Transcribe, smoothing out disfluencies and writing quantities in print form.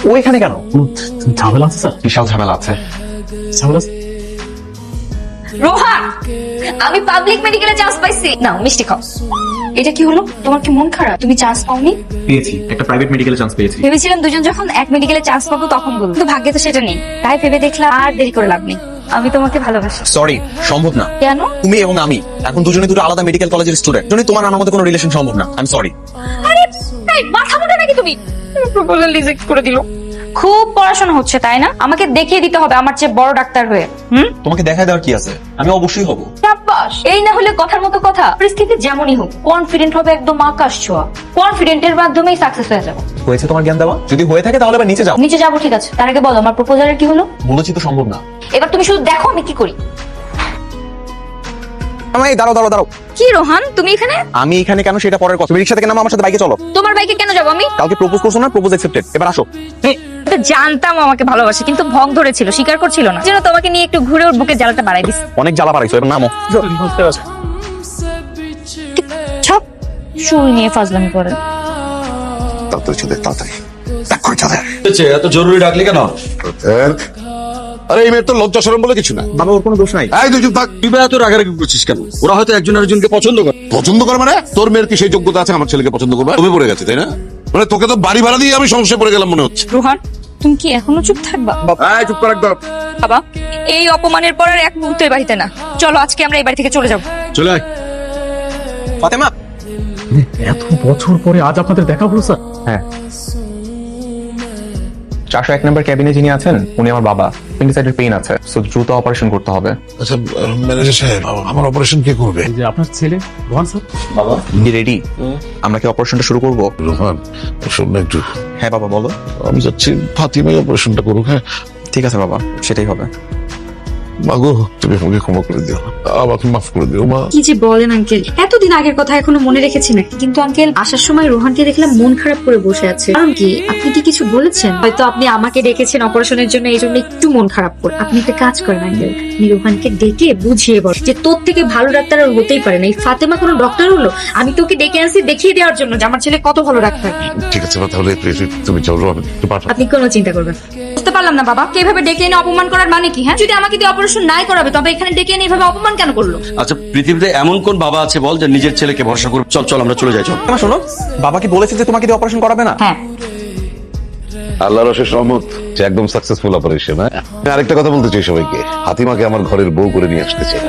ও এখানে কেন? ঝামেলা আছে স্যার? বিশাল ঝামেলা আছে। ঝামেলা আছে? রোহান, আমি পাবলিক মেডিকেলে চান্স পাইছি। নাও মিষ্টি খাও। এটা কি হলো? তোমার কি মন খারাপ? তুমি চান্স পাওনি? পেয়েছি, একটা প্রাইভেট মেডিকেলে চান্স পেয়েছি। ভেবেছিলাম দুজন যখন এক মেডিকেলে চান্স পাবো তখন বলবো, কিন্তু ভাগ্যে তো সেটা নেই। তাই ভেবে দেখলাম আর দেরি করে লাভ নেই, আমি তোমাকে ভালোবাসি। সরি, সম্ভব না। কেন? তুমি এবং আমি এখন দুজনে দুটো আলাদা মেডিকেল কলেজের স্টুডেন্ট। জন্য তোমার আমার মধ্যে কোনো রিলেশন সম্ভব না। I am sorry. আরে এই মাথা মোটা নাকি তুমি? প্রপোজাল রিজেক্ট করে দিল। খুব পড়াশোনা হচ্ছে তাই না? আমাকে দেখিয়ে দিতে হবে আমার চেয়ে বড় ডাক্তার হয়ে। তোমাকে দেখায় দেওয়ার কি আছে? আমি অবশ্যই হব। সাব্বাস। এই না হলে কথার মতো কথা। পরিস্থিতি যেমনই হোক কনফিডেন্ট হবে, একদম আকাশ ছোঁয়া। কনফিডেন্টের মাধ্যমেই সাকসেস হয়ে যাবে। হয়েছে তোমার জ্ঞান দেওয়া? যদি হয়ে থাকে তাহলে আবার নিচে যাও। নিচে যাবো ঠিক আছে, তার আগে বলো আমার প্রপোজালের কি হলো? বলেছি তো সম্ভব না। এবার তুমি শুধু দেখো আমি কি করি। এই দাঁড়াও দাঁড়াও দাঁড়াও। কি রোহান, তুমি এখানে? আমি এখানে কেন সেটা পরের কথা। তুমি রিক্সা থেকে নামো, আমার সাথে বাইকে চলো। তোমার বাইকে কেন যাবো আমি? কালকে প্রপোজ করছো না? Propose accepted. এবার আসো। তো জানতাম ও আমাকে ভালোবাসে, কিন্তু ভং ধরেছিল, স্বীকার করছিল না। যেন তোমাকে নিয়ে একটু ঘুরে ওর বুকে জ্বালাটা বাড়াই দিস। অনেক জ্বালা বাড়াইছো, এবার নামো। সব শুরু নিয়ে ফাজলামি করে। তাড়াতাড়ি চলে, তাড়াতাড়ি ব্যাক করে চলে। এত জরুরি ডাকলি কেন? আরে এই মেয়ের তো লজ্জা শরম বলে কিছু না। বাবা, ওর কোনো দোষ নাই। এই তুই চুপ থাক। তুই এত রাগারাগি করছিস কেন? ওরা হয়তো একজন আরেকজনকে পছন্দ করে। পছন্দ করে মানে? তোর মেয়ের কি সেই যোগ্যতা আছে আমার ছেলেকে পছন্দ করবে? তুমি পড়ে গেছে তাই না? মানে তোকে তো বাড়ি ভাড়া দিয়ে আমি সমস্যায় পড়ে গেলাম মনে হচ্ছে। রোহান, তুমি কি এখনো চুপ থাকবা? এই চুপ কর একদম। বাবা, এই অপমানের পর আর এক মুহূর্ত এই বাড়িতে না। চলো আজকে আমরা এই বাড়ি থেকে চলে যাবো। চলে আয়। ফাতেমা। এত বছর পরে আজ আপনাদের দেখা হলো স্যার? হ্যাঁ, 401 নম্বর ক্যাবিনে যিনি আছেন উনি আমার বাবা। পেন্ডিসাইডের পেইন আছে, সো দ্রুত অপারেশন করতে হবে। আচ্ছা ম্যানেজার সাহেব, আমার অপারেশন কে করবে? এই যে আপনার ছেলে রোহান স্যার। বাবা কি রেডি? আমরা কি অপারেশনটা শুরু করব? রোহান শোন না একটু। হ্যাঁ বাবা বলো। আমি যাচ্ছি ফাতিমাই অপারেশনটা করুক। হ্যাঁ ঠিক আছে বাবা, সেটাই হবে। মাগো, তুমি আমাকে ক্ষমা করে দিও, আমাকে মাফ করে দিও মা। কি যে বলেন আঙ্কেল, এতদিন আগের কথা এখনো মনে রেখেছি নাকি? কিন্তু আঙ্কেল আসার সময় রোহানকে দেখলাম মন খারাপ করে বসে আছে। কারণ কি, আপনি কি কিছু বলেছেন? হয়তো আপনি আমাকে ডেকেছেন অপারেশনের জন্য, এই জন্য একটু মন খারাপ করে। আপনি একটা কাজ করেন আঙ্কেল, আপনি রোহানকে ডেকে বুঝিয়ে বল যে তোর থেকে ভালো ডাক্তার আর হতেই পারে না। এই ফাতেমা কোনো ডক্টর হলো? আমি তোকে ডেকে আনছি দেখিয়ে দেওয়ার জন্য যে আমার ছেলে কত ভালো ডাক্তার। ঠিক আছে মা, তাহলে তুমি চলো, আমি একটু পাঠাবো। আপনি কোনো চিন্তা করবেন না। বুঝতে পারলাম না বাবা, কিভাবে ডেকে এনে অপমান করার মানে কি? হ্যাঁ, যদি আমাকে দিয়ে অপারেশন নাই করাবে তবে এখানে ডেকে এনে এভাবে অপমান কেন করলো? আচ্ছা, পৃথিবীতে এমন কোন বাবা আছে বল যে নিজের ছেলেকে ভরসা করে? চল চল আমরা চলে যাই, চল। ফাতেমা শোনো, বাবা কি বলেছে যে তোমাকে দিয়ে অপারেশন করাবে না? হ্যাঁ, আল্লাহর অশেষ রহমত যে একদম সাকসেসফুল অপারেশন। আরেকটা কথা বলতে চাই সবাইকে, হাতিমাকে আমার ঘরের বউ করে নিয়ে আসতে চাই।